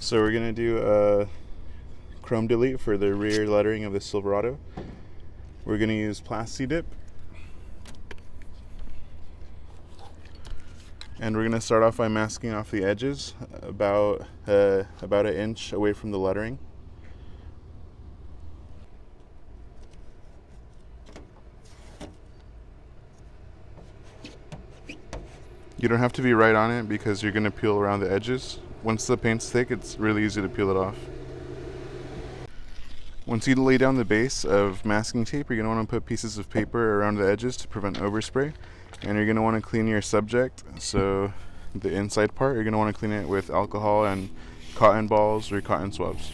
So we're going to do a chrome delete for the rear lettering of the Silverado. We're going to use Plasti-Dip. And we're going to start off by masking off the edges about an inch away from the lettering. You don't have to be right on it because you're going to peel around the edges. Once the paint's thick, it's really easy to peel it off. Once you lay down the base of masking tape, you're going to want to put pieces of paper around the edges to prevent overspray. And you're going to want to clean your subject, so the inside part, you're going to want to clean it with alcohol and cotton balls or cotton swabs.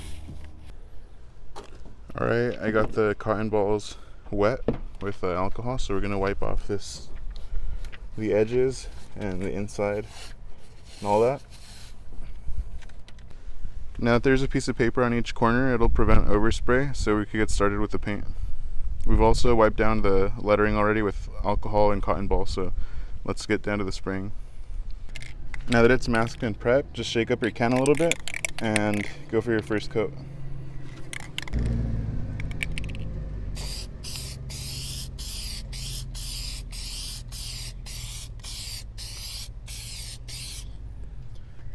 Alright, I got the cotton balls wet with alcohol, so we're going to wipe off the edges and the inside and all that. Now if there's a piece of paper on each corner, it'll prevent overspray, so we can get started with the paint. We've also wiped down the lettering already with alcohol and cotton ball, so let's get down to the spraying. Now that it's masked and prepped, just shake up your can a little bit and go for your first coat.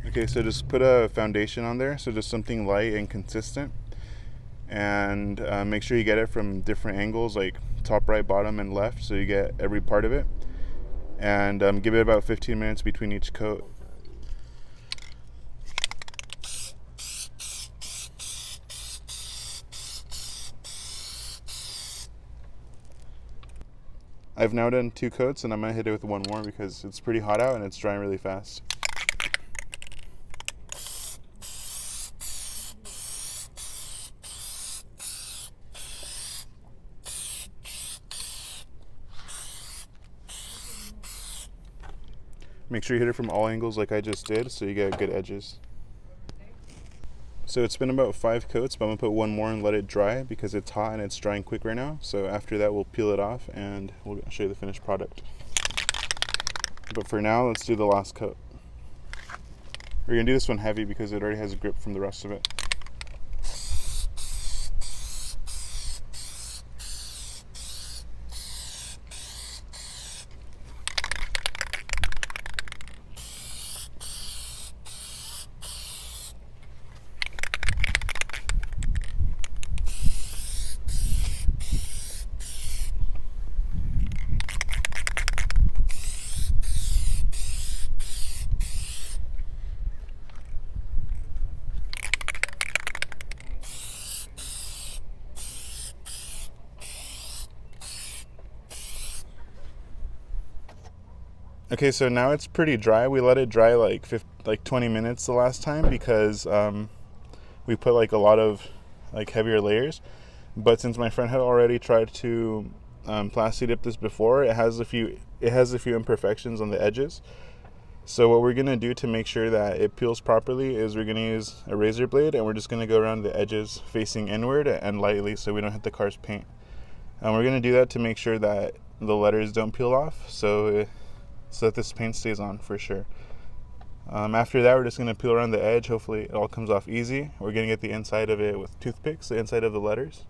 Okay, so just put a foundation on there, so just something light and consistent. And make sure you get it from different angles, like top, right, bottom, and left, so you get every part of it. And give it about 15 minutes between each coat. I've now done 2 coats, and I'm gonna hit it with one more because it's pretty hot out and it's drying really fast. Make sure you hit it from all angles like I just did so you get good edges. So it's been about 5 coats, but I'm gonna put one more and let it dry because it's hot and it's drying quick right now. So after that we'll peel it off and we'll show you the finished product. But for now, let's do the last coat. We're gonna do this one heavy because it already has a grip from the rest of it. Okay, so now it's pretty dry. We let it dry like 20 minutes the last time because we put like a lot of like heavier layers. But since my friend had already tried to Plasti-Dip this before, it has a few imperfections on the edges. So what we're gonna do to make sure that it peels properly is we're gonna use a razor blade and we're just gonna go around the edges facing inward and lightly so we don't hit the car's paint. And we're gonna do that to make sure that the letters don't peel off, so that this paint stays on for sure. After that, we're just gonna peel around the edge. Hopefully it all comes off easy. We're gonna get the inside of it with toothpicks, the inside of the letters.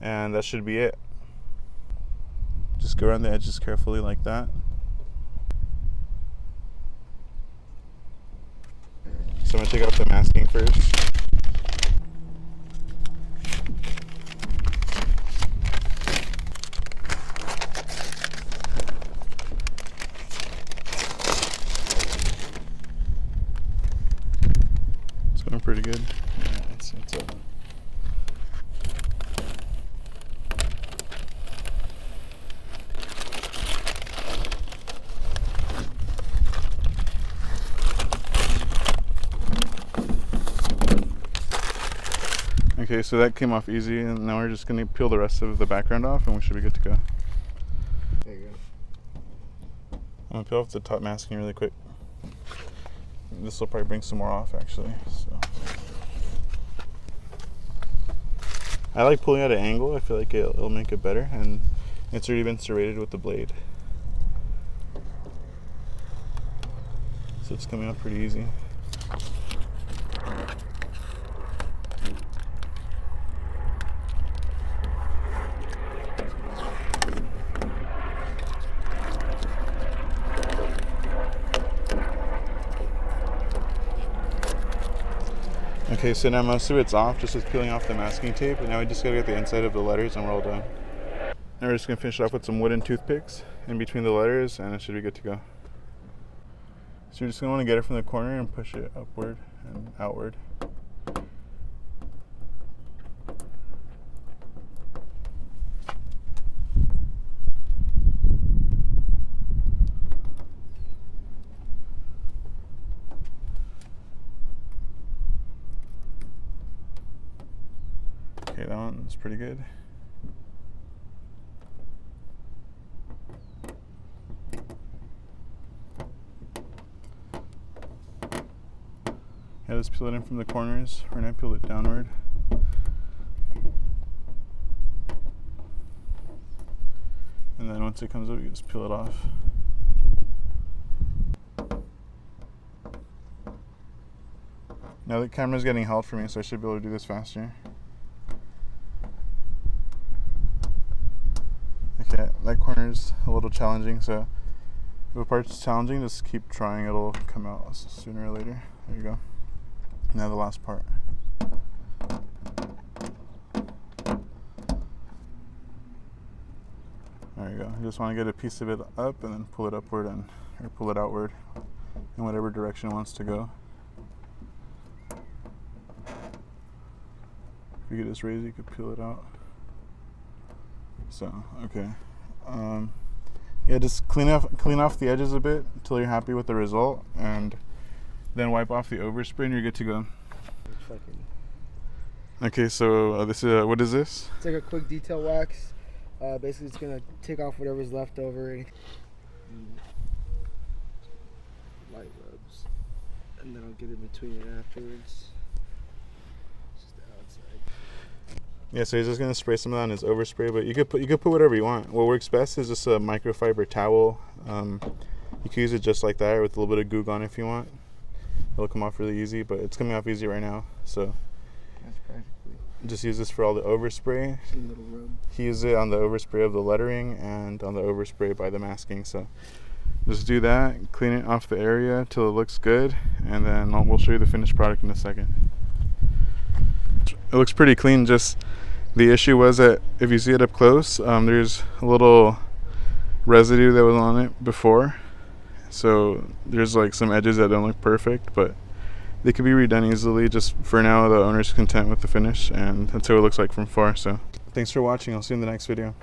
And that should be it. Just go around the edges carefully like that. So I'm gonna take out the masking first. Pretty good. Yeah, it's Okay, so that came off easy, and now we're just gonna peel the rest of the background off and we should be good to go. There you go. I'm gonna peel off the top masking really quick. This will probably bring some more off actually. So I like pulling at an angle. I feel like it'll make it better, and it's already been serrated with the blade. So it's coming up pretty easy. Okay, so now most of it's off, just with peeling off the masking tape, and now we just gotta get the inside of the letters and we're all done. Now we're just gonna finish it off with some wooden toothpicks in between the letters and it should be good to go. So you're just gonna wanna get it from the corner and push it upward and outward. Okay, that one's pretty good. Yeah, just peel it in from the corners. We're gonna peel it downward. And then once it comes up, you just peel it off. Now the camera's getting held for me, so I should be able to do this faster. Okay, that corner's a little challenging, so if a part's challenging, just keep trying, it'll come out sooner or later. There you go. Now the last part. There you go. You just want to get a piece of it up and then pull it upward or pull it outward in whatever direction it wants to go. If you could just raise it, you could peel it out. So, okay. Yeah, just clean off the edges a bit until you're happy with the result, and then wipe off the overspray and you're good to go. Okay, so this is what is this? It's like a quick detail wax. Basically, it's gonna take off whatever's left over. Light rubs, and then I'll get in between it afterwards. Just the outside. Yeah, so he's just gonna spray some of that on his overspray, but you could put whatever you want. What works best is just a microfiber towel. You can use it just like that, or with a little bit of Goog on if you want. It'll come off really easy, but it's coming off easy right now. So that's practically. Just use this for all the overspray. Just a little rub. He used it on the overspray of the lettering and on the overspray by the masking. So just do that, clean it off the area till it looks good, and then we'll show you the finished product in a second. It looks pretty clean. Just the issue was that if you see it up close, there's a little residue that was on it before. So there's like some edges that don't look perfect, but they could be redone easily. Just for now, the owner's content with the finish, and that's how it looks like from far. So thanks for watching. I'll see you in the next video.